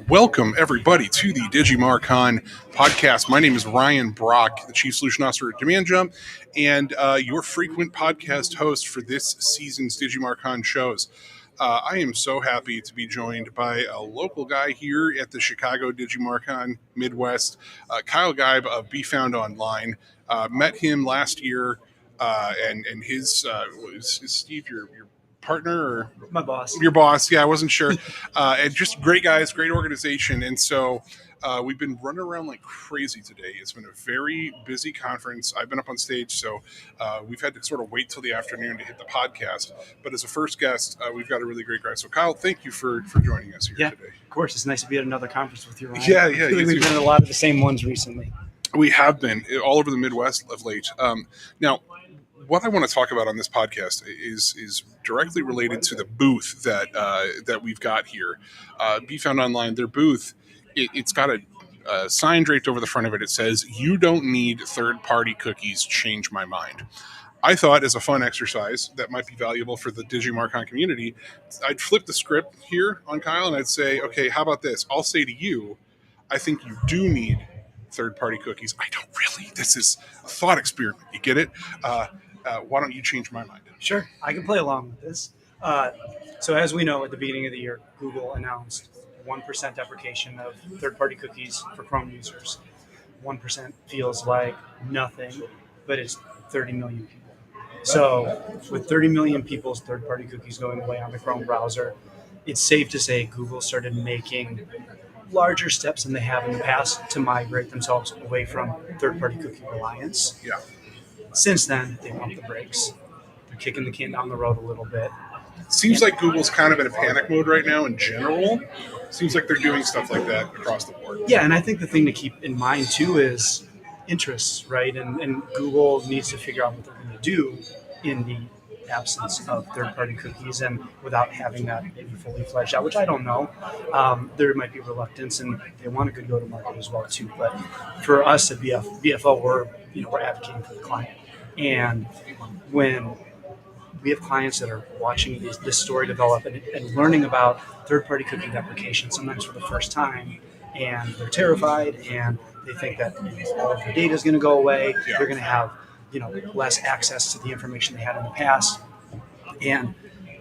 Welcome, everybody, to the DigiMarCon podcast. My name is Ryan Brock, the Chief Solution Officer at Demand Jump, and your frequent podcast host for this season's DigiMarCon shows. I am so happy to be joined by a local guy here at the Chicago DigiMarCon Midwest, Kyle Geib of Be Found Online. Met him last year, and his is Steve your partner or my boss? Your boss, yeah, I wasn't sure. And just great guys, great organization, and so we've been running around like crazy today. It's been a very busy conference. I've been up on stage, so we've had to sort of wait till the afternoon to hit the podcast. But as a first guest, we've got a really great guy. So Kyle, thank you for joining us here today. Of course, it's nice to be at another conference with you, Ryan. Yeah. I feel like we've been at a lot of the same ones recently. We have been all over the Midwest of late. Now, what I want to talk about on this podcast is directly related to the booth that we've got here. Be Found Online, their booth, it's got a sign draped over the front of it. It says, "You don't need third-party cookies, change my mind." I thought, as a fun exercise that might be valuable for the DigiMarCon community, I'd flip the script here on Kyle and I'd say, okay, how about this? I'll say to you, I think you do need third-party cookies. I don't really. This is a thought experiment. You get it? Why don't you change my mind? Sure, I can play along with this. So as we know, at the beginning of the year, Google announced 1% deprecation of third-party cookies for Chrome users. 1% feels like nothing, but it's 30 million people. So with 30 million people's third-party cookies going away on the Chrome browser, it's safe to say Google started making larger steps than they have in the past to migrate themselves away from third-party cookie reliance. Yeah. Since then, they want the brakes. They're kicking the can down the road a little bit. Seems like Google's kind of in a panic mode right now in general. Seems like they're doing stuff like that across the board. Yeah, and I think the thing to keep in mind, too, is interests, right? And Google needs to figure out what they're going to do in the absence of third-party cookies and without having that maybe fully fledged out, which I don't know. There might be reluctance, and they want a good go-to-market as well, too. But for us at BFO, we're advocating for the client. And when we have clients that are watching this story develop and learning about third-party cookie deprecation, sometimes for the first time, and they're terrified and they think that all of their data is going to go away. Yeah. They're going to have less access to the information they had in the past. And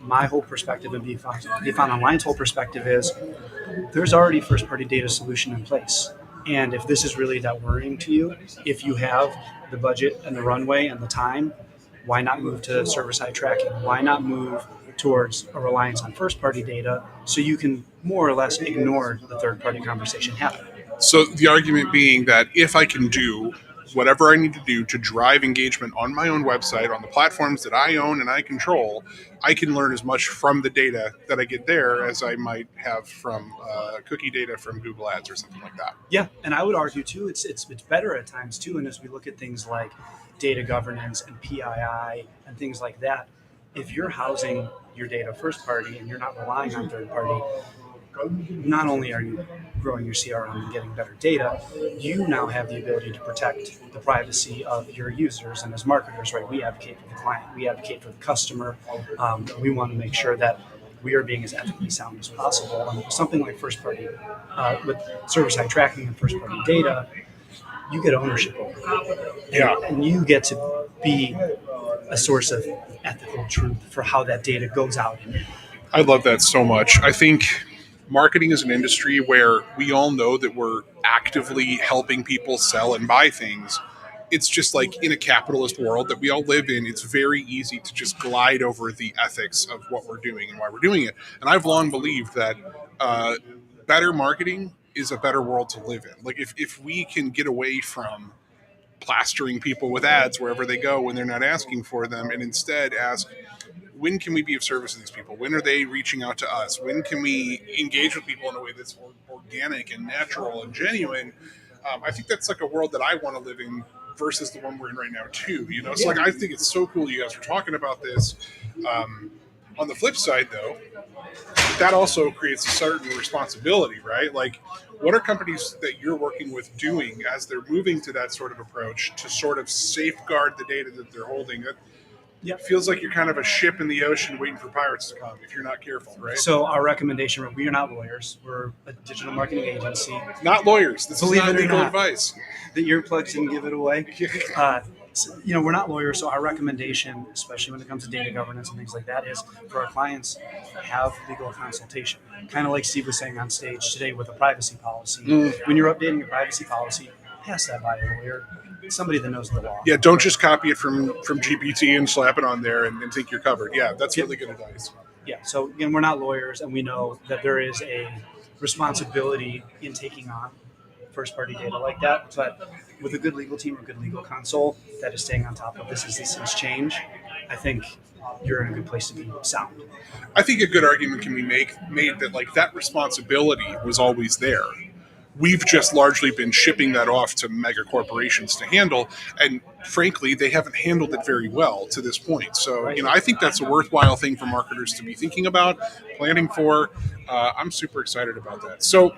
my whole perspective and Be Found Online's whole perspective is there's already first-party data solution in place. And if this is really that worrying to you, if you have the budget and the runway and the time, why not move to server-side tracking? Why not move towards a reliance on first-party data so you can more or less ignore the third-party conversation happening? So the argument being that if I can do whatever I need to do to drive engagement on my own website, on the platforms that I own and I control, I can learn as much from the data that I get there as I might have from cookie data from Google Ads or something like that. Yeah, and I would argue, too, it's better at times, too, and as we look at things like data governance and PII and things like that, if you're housing your data first party and you're not relying on third party, not only are you growing your CRM and getting better data, you now have the ability to protect the privacy of your users. And as marketers, right, we advocate for the client, we advocate for the customer. We want to make sure that we are being as ethically sound as possible. And something like first party, with server-side tracking and first party data, you get ownership over it. Yeah. And you get to be a source of ethical truth for how that data goes out. I love that so much. I think marketing is an industry where we all know that we're actively helping people sell and buy things. It's just like in a capitalist world that we all live in, it's very easy to just glide over the ethics of what we're doing and why we're doing it. And I've long believed that better marketing is a better world to live in. Like if we can get away from plastering people with ads wherever they go when they're not asking for them and instead ask, when can we be of service to these people? When are they reaching out to us? When can we engage with people in a way that's organic and natural and genuine? I think that's like a world that I want to live in versus the one we're in right now too. So like I think it's so cool you guys are talking about this. On the flip side, though, that also creates a certain responsibility, right? Like, what are companies that you're working with doing as they're moving to that sort of approach to sort of safeguard the data that they're holding? Yep. It feels like you're kind of a ship in the ocean waiting for pirates to come if you're not careful, right? So our recommendation: we are not lawyers. We're a digital marketing agency. Not lawyers. This Believe is not it or legal not. advice. The earplugs didn't give it away. We're not lawyers, so our recommendation, especially when it comes to data governance and things like that, is for our clients have legal consultation. Kind of like Steve was saying on stage today with a privacy policy. When you're updating your privacy policy, pass that by a lawyer, somebody that knows the law. Yeah, don't just copy it from GPT and slap it on there and think you're covered. Yeah, that's really good advice. Yeah. So again, we're not lawyers, and we know that there is a responsibility in taking on first-party data like that. But with a good legal team, a good legal counsel that is staying on top of this as these things change, I think you're in a good place to be sound. I think a good argument can be made that like that responsibility was always there. We've just largely been shipping that off to mega corporations to handle, and frankly, they haven't handled it very well to this point. So, I think that's a worthwhile thing for marketers to be thinking about, planning for. I'm super excited about that. So,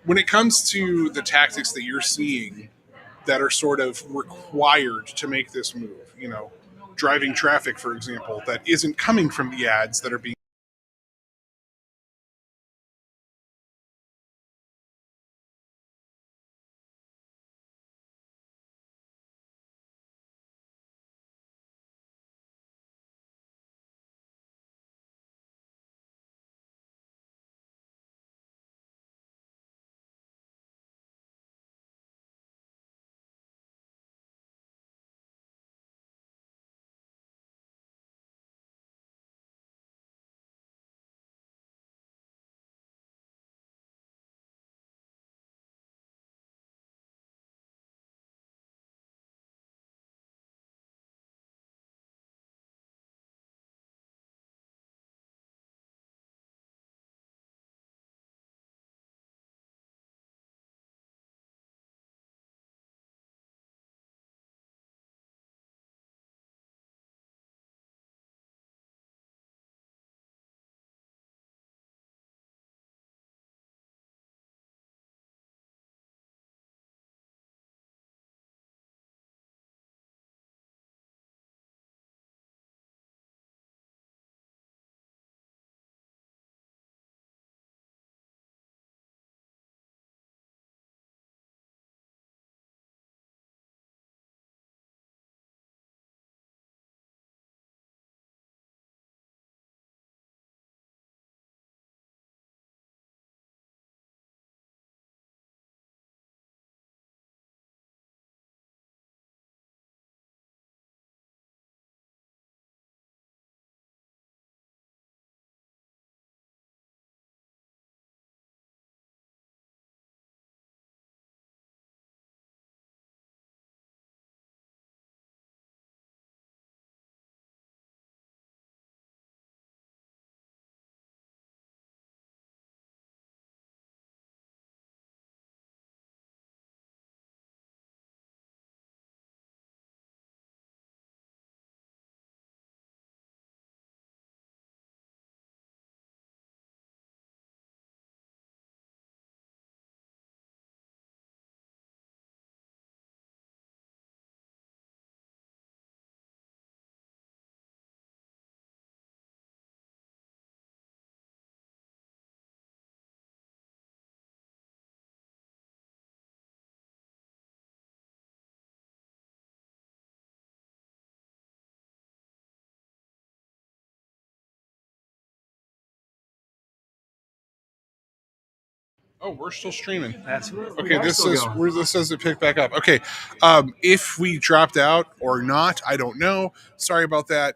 when it comes to the tactics that you're seeing that are sort of required to make this move, driving traffic, for example, that isn't coming from the ads that are being. Oh, we're still streaming. Absolutely. Okay, this says it picked back up. Okay, if we dropped out or not, I don't know. Sorry about that.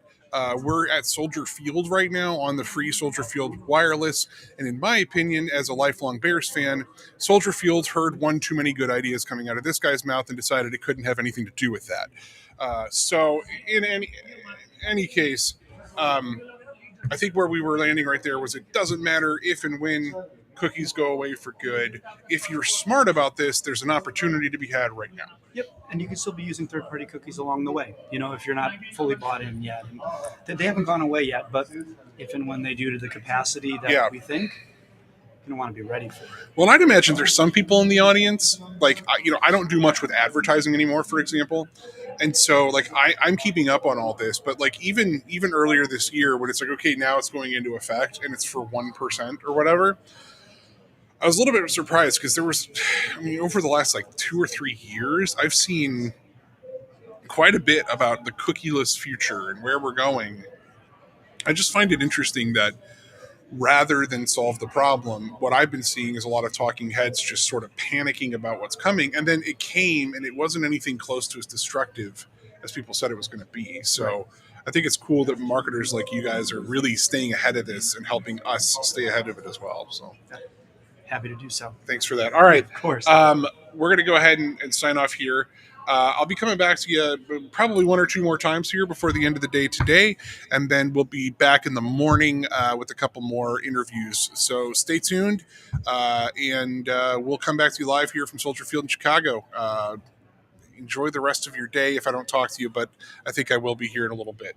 We're at Soldier Field right now on the free Soldier Field wireless, and in my opinion, as a lifelong Bears fan, Soldier Field heard one too many good ideas coming out of this guy's mouth and decided it couldn't have anything to do with that. So, in any case, I think where we were landing right there was it doesn't matter if and when cookies go away for good. If you're smart about this, there's an opportunity to be had right now. Yep, and you can still be using third-party cookies along the way. If you're not fully bought in yet, and they haven't gone away yet. But if and when they do, to the capacity that we think, you're gonna want to be ready for it. Well, I'd imagine there's some people in the audience, like I don't do much with advertising anymore, for example. And so like I'm keeping up on all this, but like even earlier this year when it's like, okay, now it's going into effect and it's for 1% or whatever, I was a little bit surprised because there was, I mean, over the last like 2 or 3 years, I've seen quite a bit about the cookieless future and where we're going. I just find it interesting that rather than solve the problem, what I've been seeing is a lot of talking heads just sort of panicking about what's coming. And then it came and it wasn't anything close to as destructive as people said it was going to be. So Right. I think it's cool that marketers like you guys are really staying ahead of this and helping us stay ahead of it as well. So Happy to do so. thanks for that. All right. Of course. We're going to go ahead and sign off here. I'll be coming back to you probably 1 or 2 more times here before the end of the day today, and then we'll be back in the morning with a couple more interviews. So stay tuned, and we'll come back to you live here from Soldier Field in Chicago. Enjoy the rest of your day if I don't talk to you, but I think I will be here in a little bit.